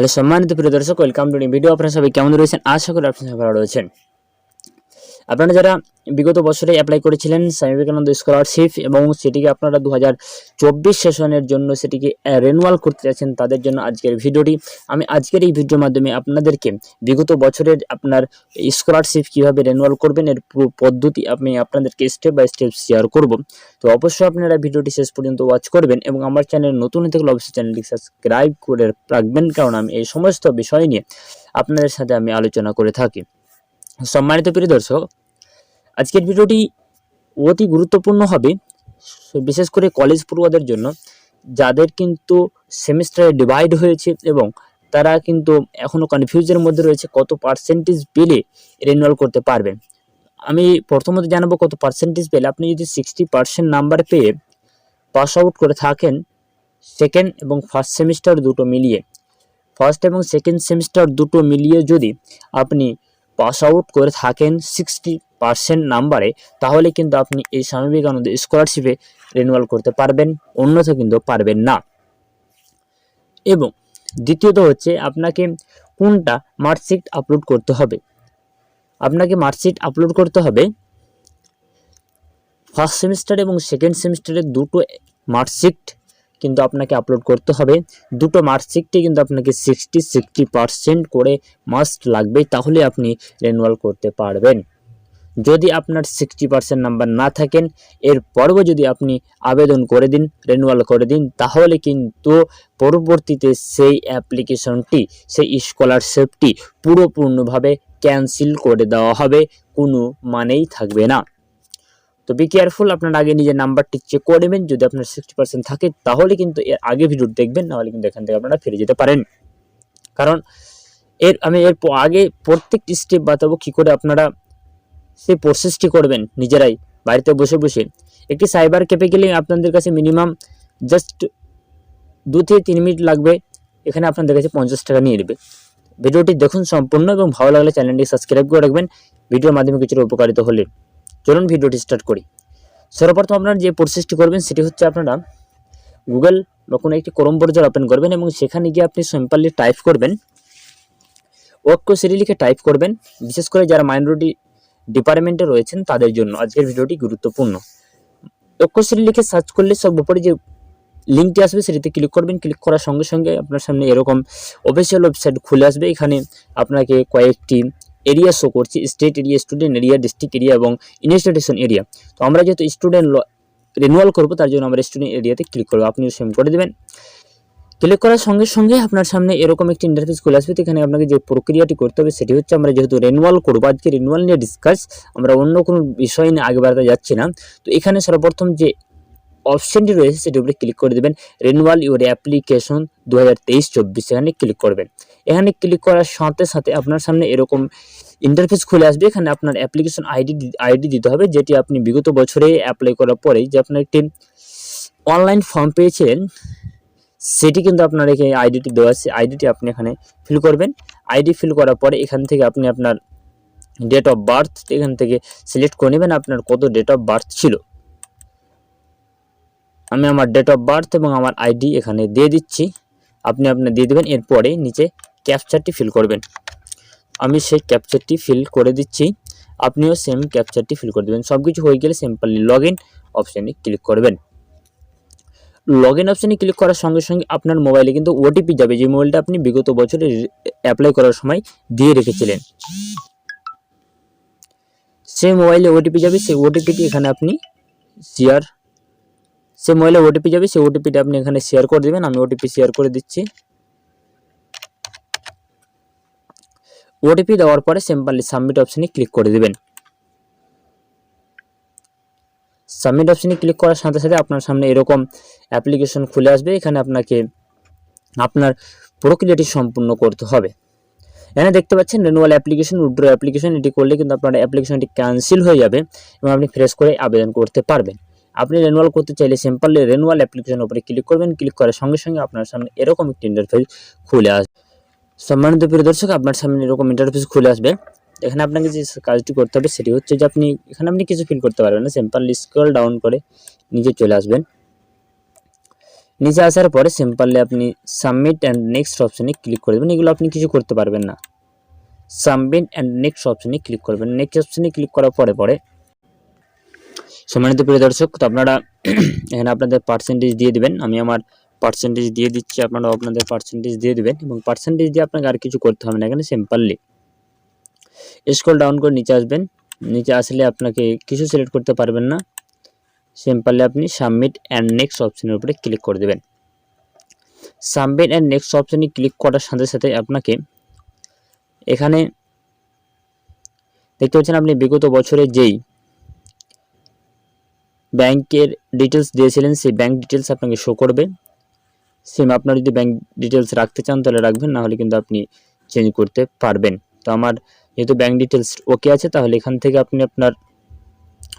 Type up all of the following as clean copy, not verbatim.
Hello সম্মানিত প্রিয় দর্শক, ওয়েলকাম টু নিউ ভিডিও। আপনারা সবাই কেমন রয়েছেন? আশা করি আপনারা সবাই ভালো রয়েছেন। আপনারা যারা বিগত বছরে অ্যাপ্লাই করেছিলেন স্বামী বিবেকানন্দ স্কলারশিপ এবং সেটিকে আপনারা 2024 সেশনের জন্য সেটিকে রেনুয়াল করতে যাচ্ছেন, তাদের জন্য আজকের ভিডিওটি। আমি আজকের এই ভিডিওর মাধ্যমে আপনাদেরকে বিগত বছরের আপনার স্কলারশিপ কীভাবে রেনুয়াল করবেন এর পুরো পদ্ধতি আমি আপনাদেরকে স্টেপ বাই স্টেপ শেয়ার করব। তো অবশ্যই আপনারা ভিডিওটি শেষ পর্যন্ত ওয়াচ করবেন এবং আমার চ্যানেল নতুন হয়ে থাকলে অবশ্যই চ্যানেলটি সাবস্ক্রাইব করে রাখবেন, কারণ আমি এই সমস্ত বিষয় নিয়ে আপনাদের সাথে আমি আলোচনা করে থাকি। সম্মানিত প্রিয় দর্শক, আজকের ভিডিওটি অতি গুরুত্বপূর্ণ হবে, বিশেষ করে কলেজ পড়ুয়াদের জন্য, যাদের কিন্তু সেমিস্টারে ডিভাইড হয়েছে এবং তারা কিন্তু এখনও কনফিউজের মধ্যে রয়েছে কত পার্সেন্টেজ পেলে রেনুয়াল করতে পারবেন। আমি প্রথমত জানাবো কত পার্সেন্টেজ পেলে আপনি যদি 60% নাম্বার পেয়ে পাস আউট করে থাকেন সেকেন্ড এবং ফার্স্ট সেমিস্টার দুটো মিলিয়ে, ফার্স্ট এবং সেকেন্ড সেমিস্টার দুটো মিলিয়ে যদি আপনি পাস আউট করে থাকেন 60% নাম্বারে, তাহলে কিন্তু আপনি এই স্বামী বিবেকানন্দ স্কলারশিপে রিনিউয়াল করতে পারবেন, অন্যথা কিন্তু পারবেন না। এবং দ্বিতীয়ত হচ্ছে আপনাকে কোনটা মার্কশিট আপলোড করতে হবে। আপনাকে মার্কশিট আপলোড করতে হবে ফার্স্ট সেমিস্টার এবং সেকেন্ড সেমিস্টারের দুটো মার্কশিট কিন্তু আপনাকে আপলোড করতে হবে। দুটো মার্কশিটে কিন্তু আপনাকে 60% করে মাস্ট লাগবে, তাহলে আপনি রিনিউয়াল করতে পারবেন। যদি আপনার 60% নাম্বার না থাকেন, এর পরেও যদি আপনি আবেদন করে দিন, রিনিউয়াল করে দিন, তাহলে কিন্তু পরবর্তীতে সেই অ্যাপ্লিকেশনটি, সেই স্কলারশিপটি পুরোপূর্ণভাবে ক্যান্সেল করে দেওয়া হবে, কোনো মানেই থাকবে না। তো বি কেয়ারফুল, আপনার আগে নিজের নাম্বারটি চেক করে নেবেন। যদি আপনার 60% থাকে তাহলে কিন্তু এর আগে ভিডিও দেখবেন, নাহলে কিন্তু এখান থেকে আপনারা ফিরে যেতে পারেন। কারণ আমি এর আগে প্রত্যেকটি স্টেপ বাতাবো কী করে আপনারা সেই প্রসেসটি করবেন নিজেরাই বাড়িতে বসে বসে। একটি সাইবার ক্যাফে গেলে আপনাদের কাছে মিনিমাম জাস্ট 2 থেকে 3 মিনিট লাগবে, এখানে আপনাদের কাছে 50 টাকা নিয়ে নেবে। ভিডিওটি দেখুন সম্পূর্ণ এবং ভালো লাগলে চ্যানেলটি সাবস্ক্রাইব করে রাখবেন ভিডিওর মাধ্যমে কিছুটা উপকারিত হলে। চলুন ভিডিওটি স্টার্ট করি। সর্বপ্রথম আপনারা যে প্রসেসটি করবেন সেটি হচ্ছে আপনারা গুগল বা কোনো একটি ক্রোম ব্রাউজার ওপেন করবেন এবং সেখানে গিয়ে আপনি সিম্পলি টাইপ করবেন ঐক্যশ্রী লিখে টাইপ করবেন। বিশেষ করে যারা মাইনরিটি ডিপার্টমেন্টে রয়েছেন তাদের জন্য আজকের ভিডিওটি গুরুত্বপূর্ণ। ঐক্যশ্রী লিখে সার্চ করলে সব উপরে যে লিঙ্কটি আসবে সেটিতে ক্লিক করবেন। ক্লিক করার সঙ্গে সঙ্গে আপনার সামনে এরকম অফিসিয়াল ওয়েবসাইট খুলে আসবে। এখানে আপনাকে কয়েকটি এরিয়া শো করছি, state area, student area, district area এবং ইনস্টিটিউশন এরিয়া। তো আমরা যেহেতু স্টুডেন্ট রিনিউয়াল করবো, তার জন্য আমরা স্টুডেন্ট এরিয়াতে ক্লিক করবো। আপনিও সেম করে দেবেন। ক্লিক করার সঙ্গে সঙ্গে আপনার সামনে এরকম একটি ইন্টারফেস খুলে আসবে। এখানে আপনাকে যে প্রক্রিয়াটি করতে হবে সেটি হচ্ছে, আমরা যেহেতু রিনিউয়াল করবো, আজকে রিনিউয়াল নিয়ে ডিসকাস, আমরা অন্য কোনো বিষয় নিয়ে আগে বাড়াতে যাচ্ছি না। তো এখানে সর্বপ্রথম যে অপশনটি রয়েছে সেটির উপরে ক্লিক করে দেবেন, রিনিউয়াল ইউর অ্যাপ্লিকেশন 2023-24, এখানে ক্লিক করবেন। এখানে ক্লিক করার সাথে সাথে আপনার সামনে এরকম ইন্টারফেস খুলে আসবে। এখানে আপনার অ্যাপ্লিকেশন আইডি দিতে হবে, যেটি আপনি বিগত বছরে অ্যাপ্লাই করার পরেই যে আপনার একটি অনলাইন ফর্ম পেয়েছিলেন, সেটি কিন্তু আপনার এখানে আইডিটি দেওয়া আছে। আইডিটি আপনি এখানে ফিল করবেন। আইডি ফিল করার পরে এখান থেকে আপনি আপনার ডেট অফ বার্থ এখান থেকে সিলেক্ট করে নেবেন, আপনার কত ডেট অফ বার্থ ছিল। আমি আমার ডেট অফ বার্থ এবং আমার আইডি এখানে দিয়ে দিচ্ছি, আপনি দিয়ে দেবেন। এরপরে নিচে ক্যাপচারটি ফিল করবেন। আমি সেই ক্যাপচারটি ফিল করে দিচ্ছি, আপনিও সেম ক্যাপচারটি ফিল করে দেবেন। সব কিছু হয়ে গেলে সিম্পলি লগ ইন অপশানে ক্লিক করবেন। লগ ইন অপশানে ক্লিক করার সঙ্গে সঙ্গে আপনার মোবাইলে কিন্তু ওটিপি যাবে, যে মোবাইলটা আপনি বিগত বছরে অ্যাপ্লাই করার সময় দিয়ে রেখেছিলেন। সেই মোবাইলে ওটিপি যাবে, সেই ওটিপিটি এখানে আপনি শেয়ার, সে মোবাইলে ওটিপি যাবে, সেই ওটিপিটা আপনি এখানে শেয়ার করে দেবেন। আমি ওটিপি শেয়ার করে দিচ্ছি। ওটিপি দেওয়ার পরে সিম্পলি সাবমিট অপশানে ক্লিক করে দেবেন। সাবমিট অপশানে ক্লিক করার সাথে সাথে আপনার সামনে এরকম অ্যাপ্লিকেশন খুলে আসবে। এখানে আপনাকে আপনার প্রক্রিয়াটি সম্পূর্ণ করতে হবে। এখানে দেখতে পাচ্ছেন রিনিউয়াল অ্যাপ্লিকেশন, উইথড্র অ্যাপ্লিকেশন। এটি করলে কিন্তু আপনার অ্যাপ্লিকেশনটি ক্যান্সেল হয়ে যাবে এবং আপনি ফ্রেশ করে আবেদন করতে পারবেন। আপনি রিনিউয়াল করতে চাইলে সিম্পলি রিনিউয়াল অ্যাপ্লিকেশনের উপরে ক্লিক করবেন। ক্লিক করার সঙ্গে সঙ্গে আপনার সামনে এরকম একটি ইন্টারফেস খুলে আসবে। সম্মানিত প্রিয় দর্শক, আপনার সামনে এরকম ইন্টারফেস খুলে আসবে। এখানে আপনাকে যে কাজটি করতে হবে সেটি হচ্ছে যে এখানে আপনি কিছু ফিল করতে পারবেন না, সিম্পলি স্ক্রল ডাউন করে নিচে চলে আসবেন। নিচে আসার পরে সিম্পলি আপনি সাবমিট অ্যান্ড নেক্সট অপশানে ক্লিক করে দেবেন। এগুলো আপনি কিছু করতে পারবেন না। সাবমিট অ্যান্ড নেক্সট অপশানে ক্লিক করবেন। নেক্সট অপশানে ক্লিক করার পরে সম্মানিত প্রিয় দর্শক, তো আপনারা এখানে আপনাদের পার্সেন্টেজ দিয়ে দিবেন। আমি আমার পার্সেন্টেজ দিয়ে দিচ্ছি, আপনারাও আপনাদের পার্সেন্টেজ দিয়ে দিবেন এবং পার্সেন্টেজ দিয়ে আপনাকে আর কিছু করতে হবে না। এখানে সিম্পলি স্ক্রল ডাউন করে নিচে আসবেন। নিচে আসলে আপনাকে কিছু সিলেক্ট করতে পারবেন না। সিম্পলি আপনি সাবমিট অ্যান্ড নেক্সট অপশানের উপরে ক্লিক করে দেবেন। সাবমিট অ্যান্ড নেক্সট অপশানে ক্লিক করার সাথে সাথে আপনাকে এখানে দেখতে পাচ্ছেন আপনি বিগত বছরে যেই ব্যাংকের ডিটেলস দিয়েছিলেন সেই ব্যাংক ডিটেলস আপনাকে শো করবে। সেম আপনার যদি ব্যাংক ডিটেলস রাখতে চান তাহলে রাখবেন, না হলে কিন্তু আপনি চেঞ্জ করতে পারবেন। তো আমার যেহেতু ব্যাংক ডিটেলস ওকে আছে, তাহলে এখান থেকে আপনি আপনার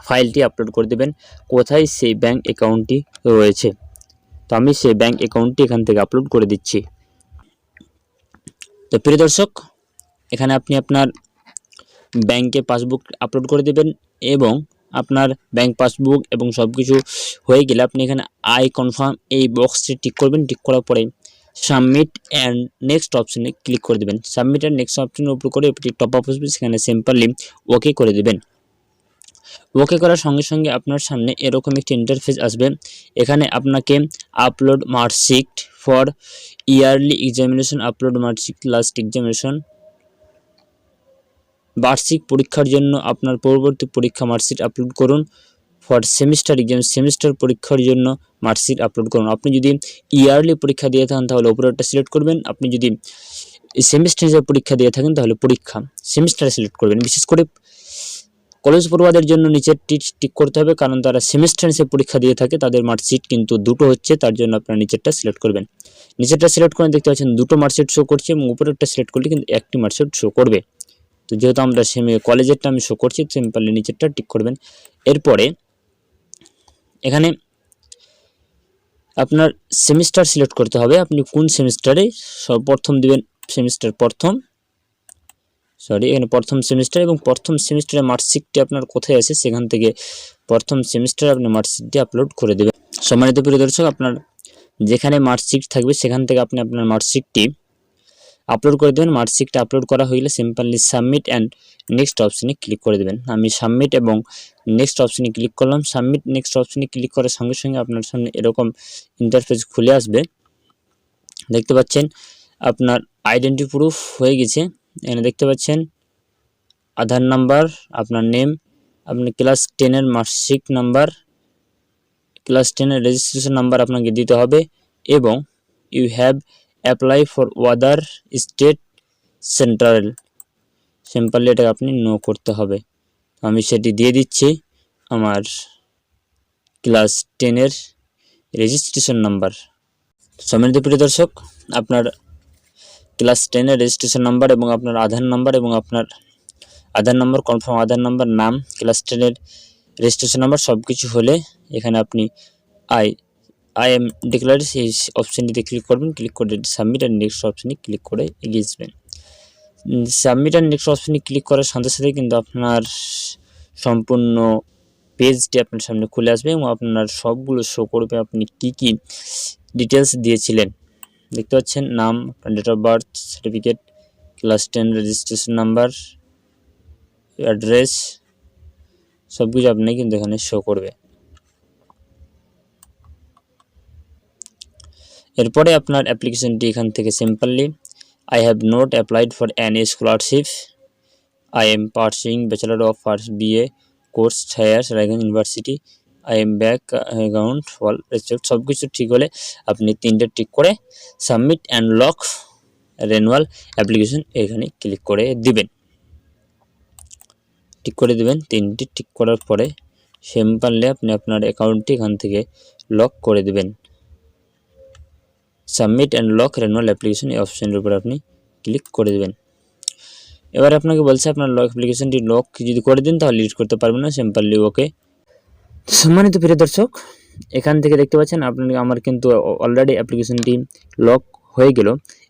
ফাইলটি আপলোড করে দেবেন কোথায় সেই ব্যাংক অ্যাকাউন্টটি রয়েছে। তো আমি সেই ব্যাংক অ্যাকাউন্টটি এখান থেকে আপলোড করে দিচ্ছি। তো প্রিয় দর্শক, এখানে আপনি আপনার ব্যাংকে পাসবুক আপলোড করে দেবেন এবং আপনার ব্যাংক পাসবুক এবং সব কিছু হয়ে গেলে আপনি এখানে আই কনফার্ম এই বক্সটি টিক করবেন। টিক করার পরে সাবমিট অ্যান্ড নেক্সট অপশানে ক্লিক করে দেবেন। সাবমিট অ্যান্ড নেক্সট অপশানের উপর করে একটি টপ আপ আসবে, সেখানে সিম্পলি ওকে করে দেবেন। ওকে করার সঙ্গে সঙ্গে আপনার সামনে এরকম একটি ইন্টারফেস আসবে। এখানে আপনাকে upload marksheet for yearly examination, upload marksheet last examination, বার্ষিক পরীক্ষার জন্য আপনার পরবর্তী পরীক্ষা মার্কশিট আপলোড করুন। ফর সেমিস্টার এক্সাম, সেমিস্টার পরীক্ষার জন্য মার্কশিট আপলোড করুন। আপনি যদি ইয়ারলি পরীক্ষা দিয়ে থাকেন তাহলে উপরেরটা সিলেক্ট করবেন। আপনি যদি সেমিস্টার হিসেবে পরীক্ষা দিয়ে থাকেন তাহলে পরীক্ষা সেমিস্টার সিলেক্ট করবেন। বিশেষ করে কলেজ পড়ুয়াদের জন্য নিচের টিক করতে হবে, কারণ তারা সেমিস্টার হিসেবে পরীক্ষা দিয়ে থাকে, তাদের মার্কশিট কিন্তু দুটো হচ্ছে, তার জন্য আপনারা নিচেরটা সিলেক্ট করবেন। নিচেরটা সিলেক্ট করে দেখতে পাচ্ছেন দুটো মার্কশিট শো করছে এবং উপরেরটা সিলেক্ট করলে কিন্তু একটি মার্কশিট শো করবে। তো যেহেতু আমরা কলেজেরটা আমি শো করছি, সিম্পলি নিচেরটা টিক করবেন। এরপরে এখানে আপনার সেমিস্টার সিলেক্ট করতে হবে, আপনি কোন সেমিস্টারে প্রথম দিবেন। সেমিস্টার প্রথম, এখানে প্রথম সেমিস্টার এবং প্রথম সেমিস্টারের মার্কশিটটি আপনার কোথায় আছে সেখান থেকে প্রথম সেমিস্টারে আপনি মার্কশিটটি আপলোড করে দেবেন। সম্মানিত প্রিয় দর্শক, আপনার যেখানে মার্কশিট থাকবে সেখান থেকে আপনি আপনার মার্কশিটটি আপলোড করে দেবেন। মার্কশিটটা আপলোড করা হয়ে গেলে সিম্পলি সাবমিট অ্যান্ড নেক্সট অপশানে ক্লিক করে দেবেন। আমি সাবমিট এবং নেক্সট অপশানে ক্লিক করলাম। সাবমিট নেক্সট অপশানে ক্লিক করার সঙ্গে সঙ্গে আপনার সামনে এরকম ইন্টারফেস খুলে আসবে। দেখতে পাচ্ছেন আপনার আইডেন্টি প্রুফ হয়ে গেছে। এখানে দেখতে পাচ্ছেন আধার নাম্বার, আপনার নেম, আপনি ক্লাস 10-এর মার্কশিট নাম্বার, ক্লাস 10-এর রেজিস্ট্রেশন নাম্বার আপনাকে দিতে হবে এবং you have apply for whether state central, simply এটা আপনি নো করতে হবে। আমি সেটি দিয়ে দিচ্ছি। আমার ক্লাস 10-এর রেজিস্ট্রেশন নাম্বার। সম্মানিত প্রিয় দর্শক, আপনার ক্লাস 10-এর রেজিস্ট্রেশন নাম্বার এবং আপনার আধার নাম্বার এবং আপনার আধার নাম্বার, কনফার্ম আধার নাম্বার, নাম, ক্লাস 10-এর রেজিস্ট্রেশন নাম্বার সব কিছু হলে এখানে আপনি আই এম ডিক্লেয়ার এই অপশানটিতে ক্লিক করবেন। ক্লিক করে সাবমিট অ্যান্ড নেক্সট অপশানে ক্লিক করে এগিয়ে যাবেন। সাবমিট অ্যান্ড নেক্সট অপশানে ক্লিক করার সাথে সাথে কিন্তু আপনার সম্পূর্ণ পেজটি আপনার সামনে খুলে আসবে এবং আপনার সবগুলো শো করবে আপনি কি কি ডিটেলস দিয়েছিলেন। দেখতে পাচ্ছেন নাম, date of birth certificate, class 10 registration number, address, সব কিছু আপনি কিন্তু এখানে শো করবে। এরপরে আপনার অ্যাপ্লিকেশনটি এখান থেকে simply I have not applied for any scholarship, I am pursuing bachelor of arts BA course ছায়াস Raiganj university, I am back account all respect, সব কিছু ঠিক হলে আপনি 3টে টিক করে submit and lock renewal application এখানে ক্লিক করে দিবেন। টিক করে দিবেন। 3টি টিক করার পরে সিম্পলি আপনি আপনার অ্যাকাউন্টটি এখান থেকে লক করে দিবেন। Submit and lock renewal application এই অপশানের উপর আপনি ক্লিক করে দেবেন। এবার আপনাকে বলছে আপনার লক অ্যাপ্লিকেশনটি লক যদি করে দিন তাহলে এডিট করতে পারবেন না, সিম্পলি ওকে। সম্মানিত প্রিয় দর্শক, এখান থেকে দেখতে পাচ্ছেন আমার কিন্তু অলরেডি অ্যাপ্লিকেশনটি লক হয়ে গেল।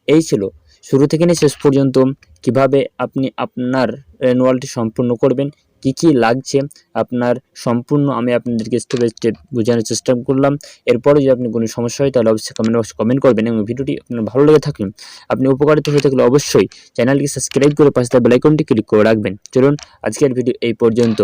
এই ছিল শুরু থেকে নিয়ে শেষ পর্যন্ত কিভাবে আপনি আপনার রেনুয়ালটি সম্পূর্ণ করবেন কি লাগছে আপনার সম্পূর্ণ আমি আপনাদেরকে স্টেপ বাই স্টেপ বোঝানোর চেষ্টা করলাম। এরপরে যদি আপনি কোনো সমস্যা হয় তাহলে অবশ্যই কমেন্ট বক্সে কমেন্ট করবেন, এবং ভিডিওটি আপনার ভালো লেগে থাকলে আপনি উপকারিত হয়ে থাকলে অবশ্যই চ্যানেলটি সাবস্ক্রাইব করে পাশে থাকা বেল আইকনটি ক্লিক করে রাখবেন। চলুন আজকের ভিডিও এই পর্যন্ত।